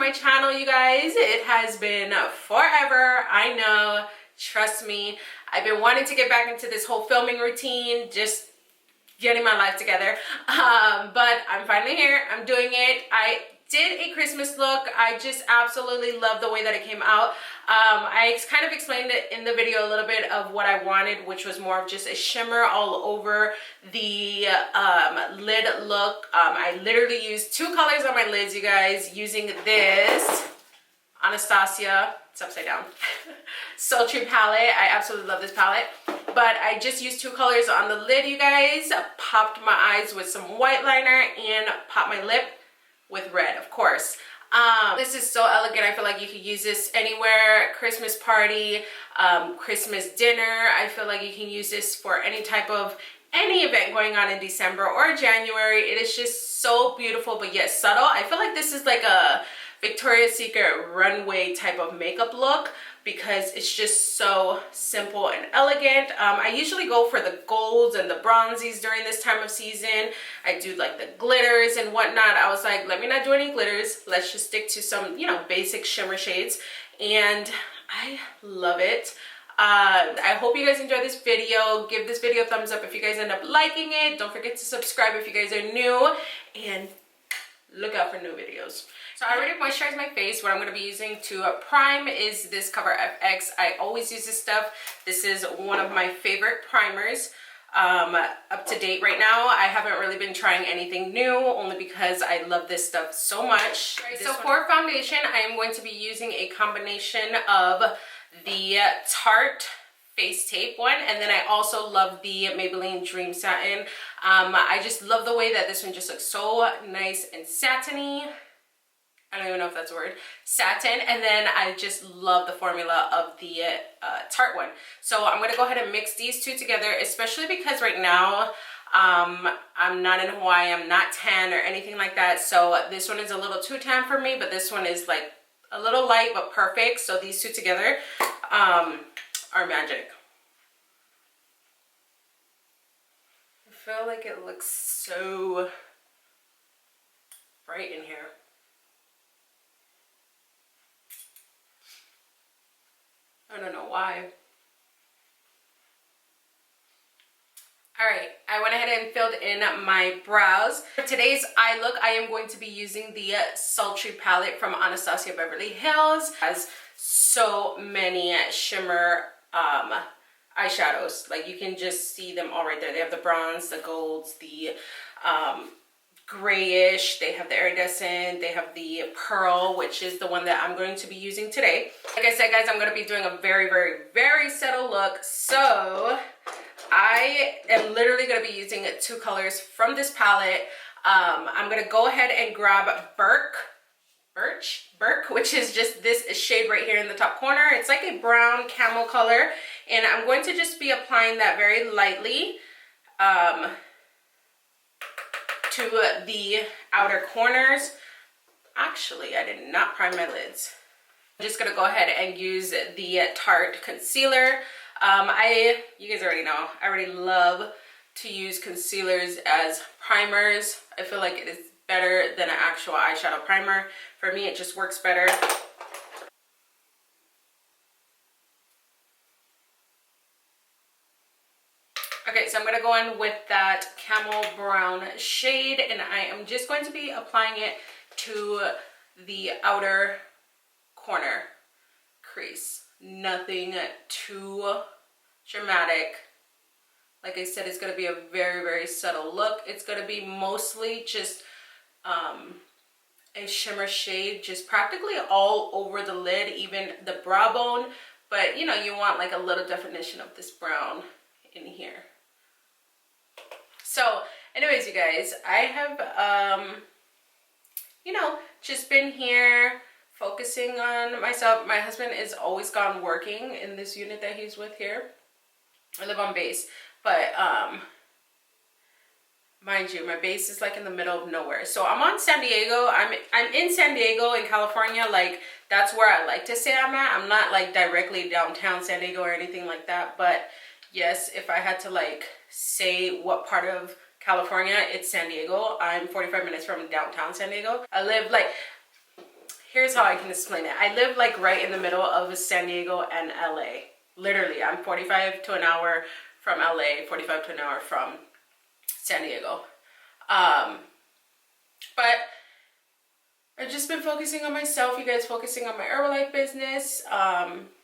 my channel, you guys. It has been forever, I know, trust me. I've been wanting to get back into this whole filming routine, just getting my life together, but I'm finally here. I'm doing it. I did a Christmas look. I just absolutely love the way that it came out. I kind of explained it in the video a little bit of what I wanted, which was more of just a shimmer all over the lid look. I literally used two colors on my lids, you guys, using this Anastasia, it's upside down, Sultry palette. I absolutely love this palette. But I just used two colors on the lid, you guys. Popped my eyes with some white liner and popped my lip with red, of course. This is so elegant. I feel like you could use this anywhere. Christmas party, Christmas dinner. I feel like you can use this for any event going on in December or January. It is just so beautiful, but yet subtle. I feel like this is like a Victoria's Secret runway type of makeup look because it's just so simple and elegant. I usually go for the golds and the bronzies during this time of season. I do like the glitters and whatnot. I was like, let me not do any glitters. Let's just stick to some, you know, basic shimmer shades. And I love it. I hope you guys enjoyed this video. Give this video a thumbs up if you guys end up liking it. Don't forget to subscribe if you guys are new. And look out for new videos. So I already moisturized my face. What I'm going to be using to prime is this Cover FX. I always use this stuff. This is one of my favorite primers. Up to date right now. I haven't really been trying anything new, only because I love this stuff so much. Right, so for foundation, I am going to be using a combination of the Tarte face tape one, and then I also love the Maybelline Dream Satin. I just love the way that this one just looks so nice and satiny. I don't even know if that's a word, satin. And then I just love the formula of the Tarte one. So I'm gonna go ahead and mix these two together, especially because right now I'm not in Hawaii, I'm not tan or anything like that. So this one is a little too tan for me, but this one is like a little light but perfect. So these two together are magic. I feel like it looks so bright in here. I don't know why. All right, I went ahead and filled in my brows. For today's eye look, I am going to be using the Sultry palette from Anastasia Beverly Hills. It has so many shimmer eyeshadows. Like you can just see them all right there. They have the bronze, the golds, the grayish, they have the iridescent, they have the pearl, which is the one that I'm going to be using today. Like I said, guys, I'm going to be doing a very subtle look. So I am literally going to be using two colors from this palette. I'm going to go ahead and grab Birch, which is just this shade right here in the top corner. It's like a brown camel color, and I'm going to just be applying that very lightly to the outer corners. Actually, I did not prime my lids. I'm just gonna go ahead and use the Tarte concealer. You guys already know, I already love to use concealers as primers. I feel like it is better than an actual eyeshadow primer. For me, it just works better. Okay, so I'm going to go in with that camel brown shade, and I am just going to be applying it to the outer corner crease. Nothing too dramatic. Like I said, it's going to be a very subtle look. It's going to be mostly just a shimmer shade, just practically all over the lid, even the brow bone. But, you know, you want like a little definition of this brown in here. So anyways, you guys, I have, you know, just been here focusing on myself. My husband is always gone working in this unit that he's with here. I live on base, but mind you, my base is like in the middle of nowhere. So I'm on San Diego. I'm in San Diego in California. Like that's where I like to say I'm at. I'm not like directly downtown San Diego or anything like that, but yes, if I had to like say what part of California, it's San Diego. I'm 45 minutes from downtown San Diego. I live like, here's how I can explain it. I live like right in the middle of San Diego and LA. Literally, I'm 45 to an hour from LA, 45 to an hour from San Diego. But I've just been focusing on myself, you guys, focusing on my Herbalife business,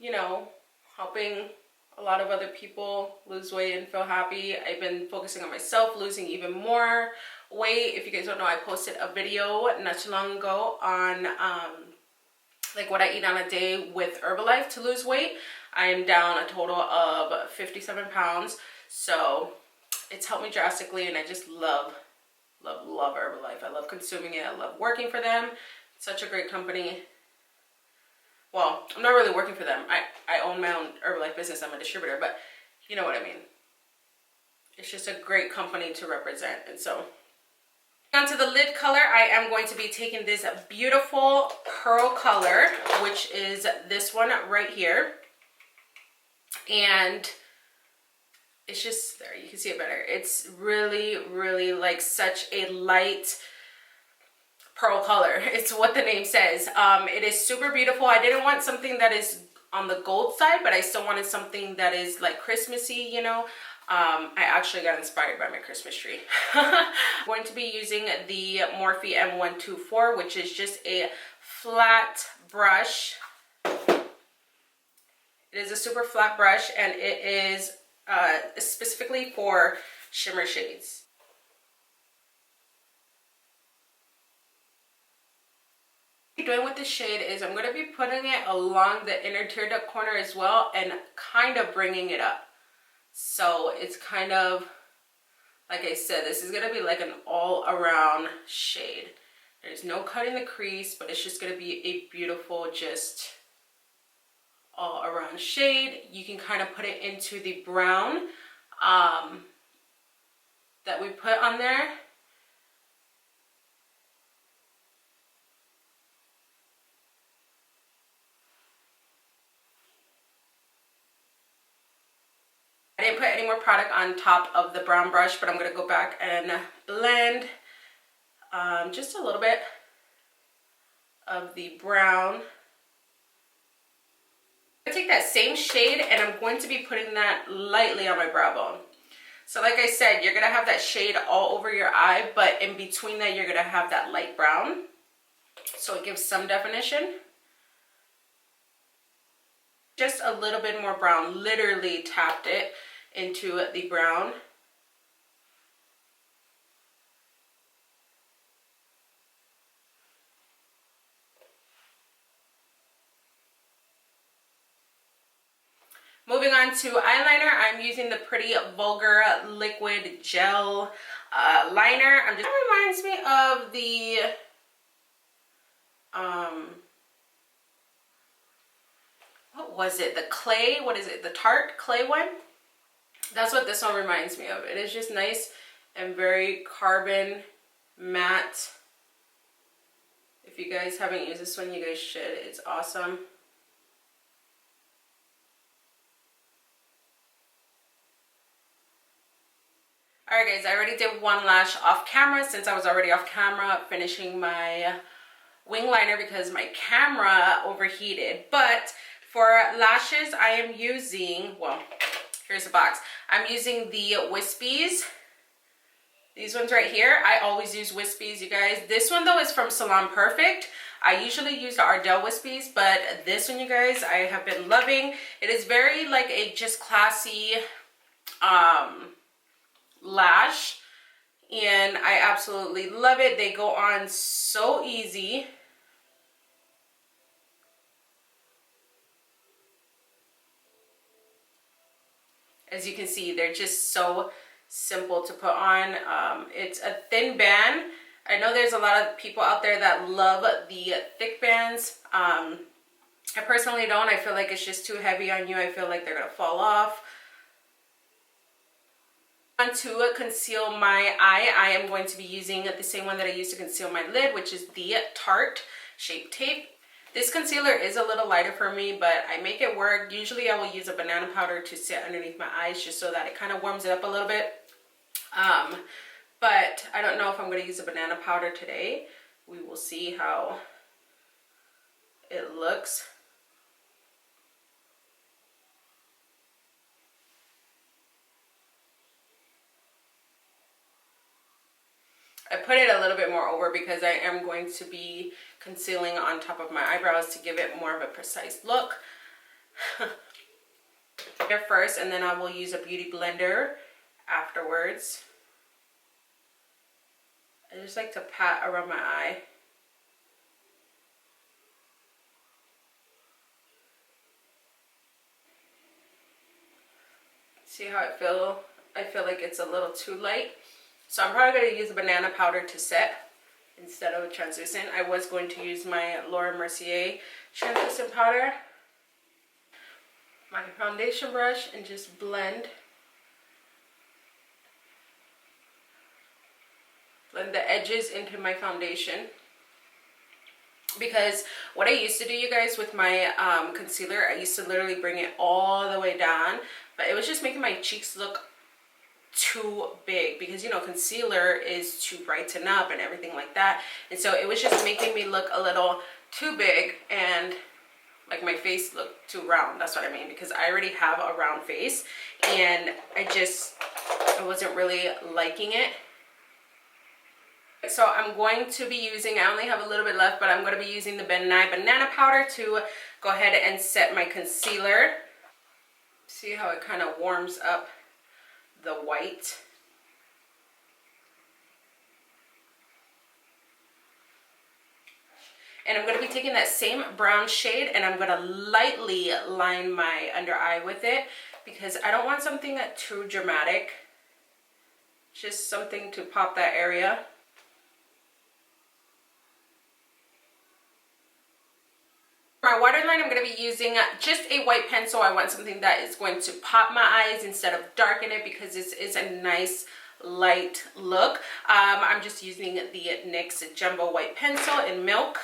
you know, helping a lot of other people lose weight and feel happy. I've been focusing on myself, losing even more weight. If you guys don't know, I posted a video not too long ago on like what I eat on a day with Herbalife to lose weight. I am down a total of 57 pounds. So it's helped me drastically, and I just love Herbalife. I love consuming it. I love working for them. It's such a great company. Well, I'm not really working for them. I own my own Herbalife business. I'm a distributor, but you know what I mean. It's just a great company to represent. And so, on to the lid color, I am going to be taking this beautiful pearl color, which is this one right here. And it's just, there, you can see it better. It's really, really like such a light pearl color. It's what the name says. It is super beautiful. I didn't want something that is on the gold side, but I still wanted something that is like Christmassy, you know. I actually got inspired by my Christmas tree. I'm going to be using the Morphe M124, which is just a flat brush. It is a super flat brush, and it is specifically for shimmer shades. What I'm doing with the shade is I'm going to be putting it along the inner tear duct corner as well, and kind of bringing it up. So it's kind of, like I said, this is going to be like an all-around shade. There's no cutting the crease, but it's just going to be a beautiful, just all-around shade. You can kind of put it into the brown that we put on there. I didn't put any more product on top of the brown brush, but I'm going to go back and blend just a little bit of the brown. I take that same shade and I'm going to be putting that lightly on my brow bone. So like I said, you're going to have that shade all over your eye, but in between that you're going to have that light brown. So it gives some definition. Just a little bit more brown, literally tapped it into the brown. Moving on to eyeliner, I'm using the Pretty Vulgar Liquid Gel liner. That reminds me of the what was it? The clay, what is it? The Tarte clay one? That's what this one reminds me of. It is just nice and very carbon matte. If you guys haven't used this one, you guys should. It's awesome. Alright guys, I already did one lash off camera since I was already off camera finishing my wing liner because my camera overheated. But for lashes, I am using, well, here's the box. I'm using the Wispies. These ones right here. I always use Wispies, you guys. This one though is from Salon Perfect. I usually use the Ardell Wispies, but this one, you guys, I have been loving. It is very like a just classy lash, and I absolutely love it. They go on so easy. As you can see, they're just so simple to put on. It's a thin band. I know there's a lot of people out there that love the thick bands. I personally don't. I feel like it's just too heavy on you. I feel like they're gonna fall off. To conceal my eye, I am going to be using the same one that I used to conceal my lid, which is the Tarte Shape Tape. This concealer is a little lighter for me, but I make it work. Usually I will use a banana powder to sit underneath my eyes just so that it kind of warms it up a little bit. But I don't know if I'm going to use a banana powder today. We will see how it looks. I put it a little bit more over because I am going to be concealing on top of my eyebrows to give it more of a precise look. Here first, and then I will use a beauty blender afterwards. I just like to pat around my eye. See how I feel? I feel like it's a little too light. So I'm probably going to use a banana powder to set instead of a translucent. I was going to use my Laura Mercier translucent powder. My foundation brush and just blend the edges into my foundation. Because what I used to do, you guys, with my concealer, I used to literally bring it all the way down, but it was just making my cheeks look too big because, you know, concealer is to brighten up and everything like that, and so it was just making me look a little too big and like my face looked too round. That's what I mean, because I already have a round face and I wasn't really liking it. So I'm going to be using, I only have a little bit left, but I'm going to be using the banana powder to go ahead and set my concealer. See how it kind of warms up the white. And I'm going to be taking that same brown shade and I'm going to lightly line my under eye with it because I don't want something too dramatic. Just something to pop that area. For my waterline, I'm going to be using just a white pencil. I want something that is going to pop my eyes instead of darken it because this is a nice light look. I'm just using the NYX Jumbo White Pencil in Milk.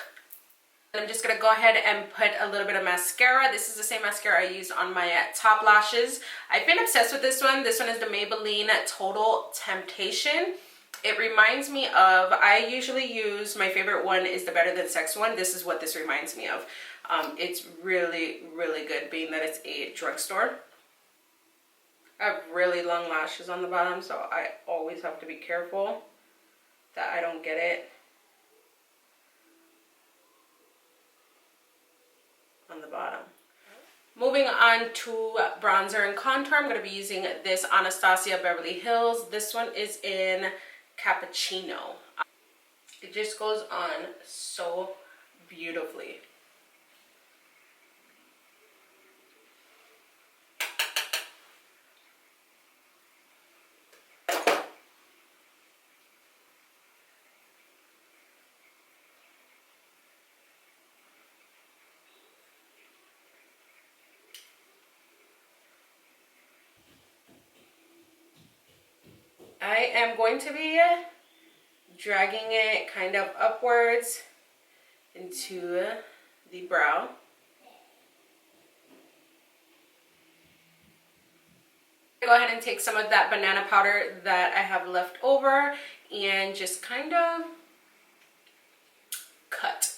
I'm just going to go ahead and put a little bit of mascara. This is the same mascara I used on my top lashes. I've been obsessed with this one. This one is the Maybelline Total Temptation. It reminds me of, I usually use, my favorite one is the Better Than Sex one. This is what this reminds me of. It's really, really good being that it's a drugstore. I have really long lashes on the bottom, so I always have to be careful that I don't get it on the bottom. Moving on to bronzer and contour, I'm going to be using this Anastasia Beverly Hills. This one is in Cappuccino. It just goes on so beautifully. I am going to be dragging it kind of upwards into the brow. Go ahead and take some of that banana powder that I have left over and just kind of cut.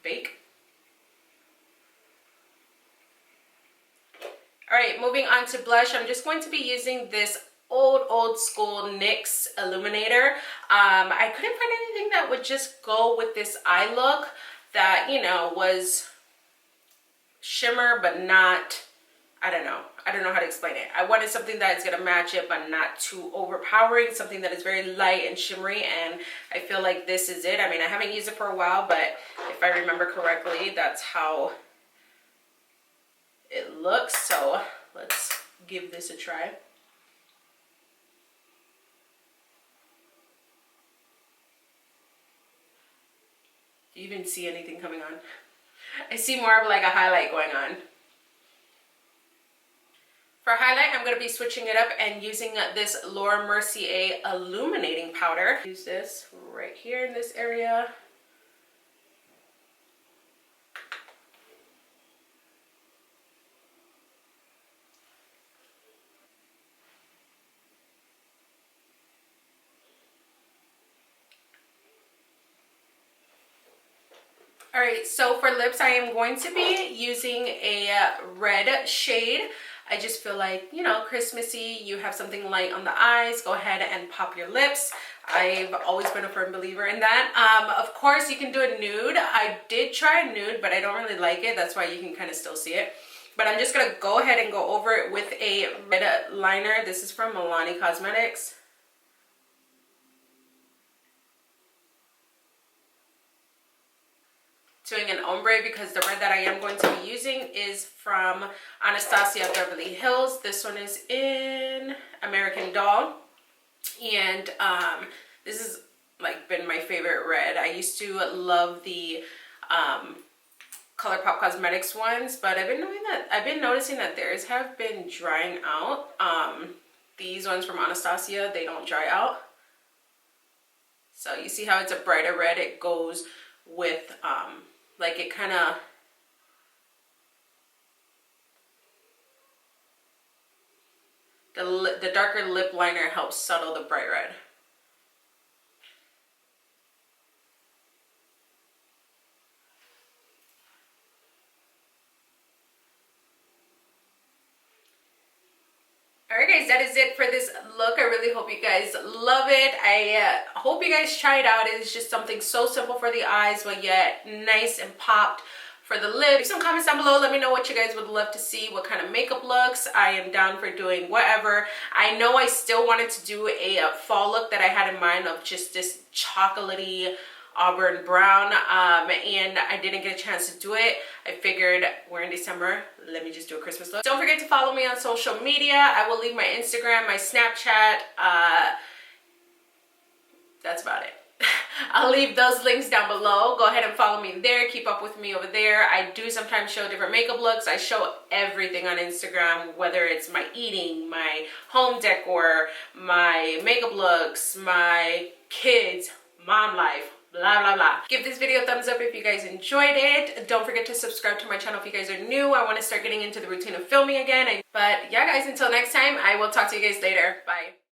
Bake. Alright, moving on to blush. I'm just going to be using this old school NYX Illuminator. I couldn't find anything that would just go with this eye look that, you know, was shimmer but not, I don't know how to explain it. I wanted something that is going to match it but not too overpowering, something that is very light and shimmery, and I feel like this is it. I mean, I haven't used it for a while, but if I remember correctly, that's how it looks. So let's give this a try. Do you even see anything coming on? I see more of like a highlight going on. For highlight, I'm going to be switching it up and using this Laura Mercier Illuminating Powder. Use this right here in this area. All right, so for lips, I am going to be using a red shade. I just feel like, you know, Christmassy, you have something light on the eyes, go ahead and pop your lips. I've always been a firm believer in that. Of course, you can do a nude. I did try a nude, but I don't really like it. That's why you can kind of still see it. But I'm just gonna go ahead and go over it with a red liner. This is from Milani Cosmetics. Doing an ombre because the red that I am going to be using is from Anastasia Beverly Hills. This one is in American Doll, and this has like been my favorite red. I used to love the ColourPop Cosmetics ones, but I've been noticing that theirs have been drying out. These ones from Anastasia, they don't dry out. So you see how it's a brighter red. It goes with like it kind of the darker lip liner helps settle the bright red. Alright guys, that is it for this look. I really hope you guys love it. I hope you guys try it out. It's just something so simple for the eyes, but yet nice and popped for the lips. Leave some comments down below. Let me know what you guys would love to see, what kind of makeup looks. I am down for doing whatever. I know I still wanted to do a fall look that I had in mind of just this chocolatey auburn brown, and I didn't get a chance to do it. I figured we're in December, let me just do a Christmas look. Don't forget to follow me on social media. I will leave my Instagram, my Snapchat, that's about it. I'll leave those links down below. Go ahead and follow me there. Keep up with me over there. I do sometimes show different makeup looks. I show everything on Instagram, whether it's my eating, my home decor, my makeup looks, my kids, mom life, blah blah blah. Give this video a thumbs up if you guys enjoyed it. Don't forget to subscribe to my channel if you guys are new. I want to start getting into the routine of filming again. But yeah guys, until next time, I will talk to you guys later. Bye.